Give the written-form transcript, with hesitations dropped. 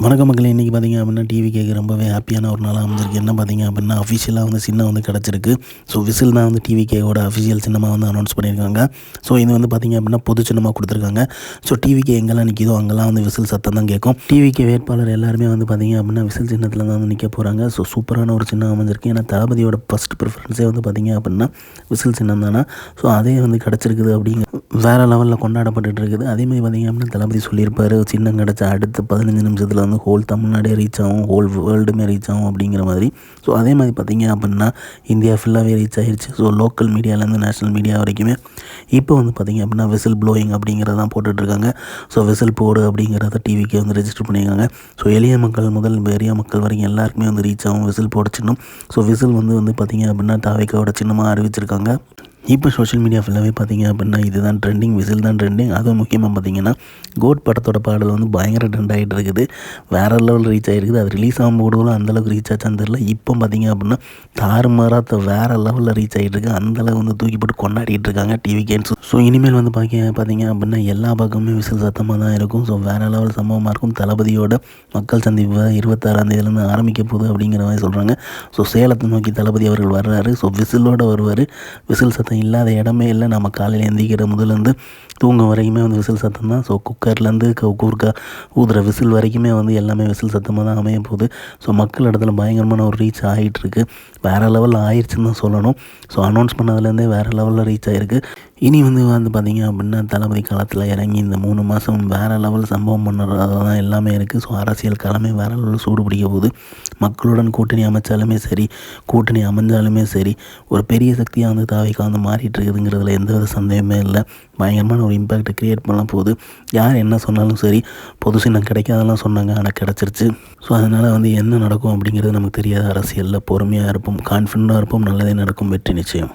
வணக்கம் மக்களே. இன்றைக்கி பார்த்திங்க அப்படின்னா டிவிகேக்கு ரொம்பவே ஹாப்பியான ஒரு நாளாக அமைஞ்சிருக்கு. என்ன பார்த்திங்க அப்படின்னா அஃபிஷியலாக வந்து சின்னம் வந்து கிடச்சிருக்கு. ஸோ விசில் தான் வந்து டிவிகேவோட அஃபிஷியல் சின்னமாக வந்து அனௌன்ஸ் பண்ணியிருக்காங்க. ஸோ இது வந்து பார்த்திங்க அப்படின்னா பொது சின்னமாக கொடுத்துருக்காங்க. ஸோ டிவிகே எங்கெல்லாம் நிற்கிதோ அங்கெல்லாம் வந்து விசில் சத்தம் தான் கேட்கும். டிவிகே வேட்பாளர் எல்லாருமே வந்து பார்த்திங்க அப்படின்னா விசில் சின்னத்தில் தான் வந்து நிற்க போகிறாங்க. ஸோ சூப்பரான ஒரு சின்னம் அமைஞ்சிருக்கு. ஏன்னா தளபதியோட ஃபஸ்ட் ப்ரிஃபரன்ஸே வந்து பார்த்திங்க அப்படின்னா விசில் சின்னம் தானே. ஸோ அதே வந்து கிடச்சிருக்குது அப்படிங்க வேறு லெவலில் கொண்டாடப்பட்டு இருக்குது. அதேமாதிரி பார்த்திங்க அப்படின்னா தளபதி சொல்லியிருப்பார், சின்னம் கிடச்ச அடுத்த 15 நிமிஷத்தில் வந்து ஹோல் தமிழ்நாடே ரீச் ஆகும், ஹோல் வேர்ல்டுமே ரீச் ஆகும் அப்படிங்கிற மாதிரி. ஸோ அதே மாதிரி பார்த்திங்க அப்படின்னா இந்தியா ஃபுல்லாகவே ரீச் ஆகிடுச்சு. ஸோ லோக்கல் மீடியாவிலேருந்து நேஷ்னல் மீடியா வரைக்குமே இப்போ வந்து பார்த்திங்க அப்படின்னா விசில் ப்ளோயிங் அப்படிங்கிறதான் போட்டுட்ருக்காங்க. ஸோ விசில் போடு அப்படிங்கிறத டிவிக்கு வந்து ரெஜிஸ்டர் பண்ணியிருக்காங்க. ஸோ எளிய மக்கள் முதல் பெரிய மக்கள் வரைக்கும் எல்லாருக்குமே வந்து ரீச் ஆகும் விசில் போட சின்னம். ஸோ விசில் வந்து பார்த்திங்க அப்படின்னா தாவேக்காவோட சின்னமாக அறிவிச்சிருக்காங்க. இப்போ சோஷியல் மீடியா ஃபுல்லாகவே பார்த்திங்க அப்படின்னா இதுதான் ட்ரெண்டிங், விசில் தான் ட்ரெண்டிங். அதுவும் முக்கியமாக பார்த்திங்கன்னா கோட் படத்தோட பாடல் வந்து பயங்கர ட்ரெண்ட் ஆகிட்டு இருக்குது. வேறு லெவலில் ரீச் ஆகிருக்குது. அது ரிலீஸ் ஆகும்போது அந்தளவுக்கு ரீச் ஆச்சான்னு தெரியல. இப்போ பார்த்திங்க அப்படின்னா தாறுமாறாக வேறு லெவலில் ரீச் ஆகிட்டு இருக்குது. அந்தளவுக்கு வந்து தூக்கி போட்டு கொண்டாடிட்டு இருக்காங்க டிவிகேன்ஸ். ஸோ இனிமேல் வந்து பார்த்திங்க அப்படின்னா எல்லா பக்கமுமே விசில் சத்தமாக தான் இருக்கும். ஸோ வேறு லெவல் சம்பவமாக இருக்கும். தளபதியோட மக்கள் சந்திப்பு 26ஆம் தேதியிலேருந்து ஆரம்பிக்க போகுது அப்படிங்கிற மாதிரி சொல்கிறாங்க. ஸோ சேலத்தை நோக்கி தளபதி அவர்கள் வர்றாரு. ஸோ விசிலோடு வருவார். விசில் சத்தம் இல்லாத இடமே இல்லை. நம்ம காலையில் எந்திரிக்கிற முதலேருந்து தூங்க வரைக்குமே வந்து விசில் சத்தம் தான். ஸோ குக்கர்லேருந்து கூர்க்கா ஊதுற விசில் வரைக்குமே வந்து எல்லாமே விசில் சத்தமாக தான் அமைய போகுது. ஸோ மக்கள் இடத்துல பயங்கரமான ஒரு ரீச் ஆகிட்டுருக்கு. வேறு லெவலில் ஆயிடுச்சுன்னு தான் சொல்லணும். ஸோ அனௌன்ஸ் பண்ணதுலேருந்தே வேறு லெவலில் ரீச் ஆகிருக்கு. இனி வந்து பார்த்திங்க அப்படின்னா தளபதி காலத்தில் இறங்கி இந்த 3 மாதம் வேறு லெவல் சம்பவம் பண்ணுறது தான் எல்லாமே இருக்குது. ஸோ அரசியல் களமே வேறு லெவலில் சூடு பிடிக்க போகுது. மக்களுடன் கூட்டணி அமைச்சாலுமே சரி, கூட்டணி அமைஞ்சாலுமே சரி, ஒரு பெரிய சக்தியாக வந்து தாவேக்கா வந்து மாறிட்டு இருக்குதுங்கிறதுல எந்தவித சந்தேகமே இல்லை. பயங்கரமான ஒரு இம்பேக்டை க்ரியேட் பண்ண போகுது. யார் என்ன சொன்னாலும் சரி, பொது சின்னம் கிடைக்காதெல்லாம் சொன்னாங்க, ஆனால் கிடச்சிருச்சு. ஸோ அதனால் வந்து என்ன நடக்கும் அப்படிங்கிறது நமக்கு தெரியாது. அரசியலில் பொறுமையாக இருப்போம், கான்ஃபிடண்ட்டாக இருப்போம். நல்லதே நடக்கும். வெற்றி நிச்சயம்.